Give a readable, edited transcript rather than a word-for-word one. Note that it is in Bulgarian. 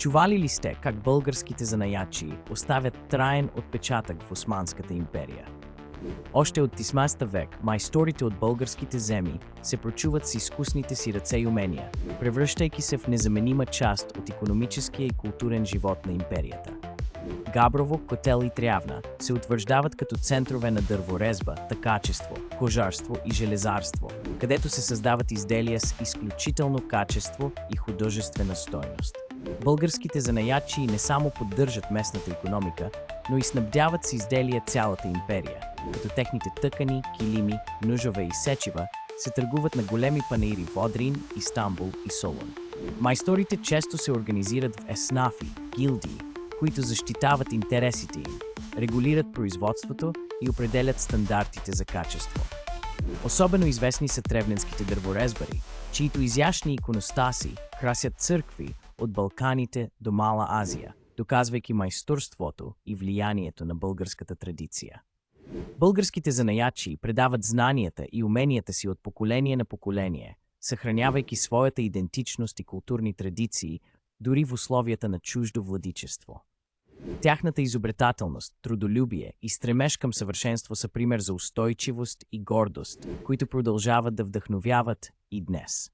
Чували ли сте как българските занаятчии оставят траен отпечатък в Османската империя? Още от 18 век майсторите от българските земи се прочуват с изкусните си ръце и умения, превръщайки се в незаменима част от икономическия и културен живот на империята. Габрово, Котел и Трявна се утвърждават като центрове на дърворезба, тъкачество, кожарство и железарство, където се създават изделия с изключително качество и художествена стойност. Българските занаятчии не само поддържат местната икономика, но и снабдяват с изделия цялата империя, като техните тъкани, килими, ножове и сечива се търгуват на големи панаири в Одрин, Истанбул и Солун. Майсторите често се организират в еснафи, гилдии, които защитават интересите им, регулират производството и определят стандартите за качество. Особено известни са тревненските дърворезбари, чието изящни иконостаси красят църкви от Балканите до Мала Азия, доказвайки майсторството и влиянието на българската традиция. Българските занаятчии предават знанията и уменията си от поколение на поколение, съхранявайки своята идентичност и културни традиции дори в условията на чуждо владичество. Тяхната изобретателност, трудолюбие и стремеж към съвършенство са пример за устойчивост и гордост, които продължават да вдъхновяват и днес.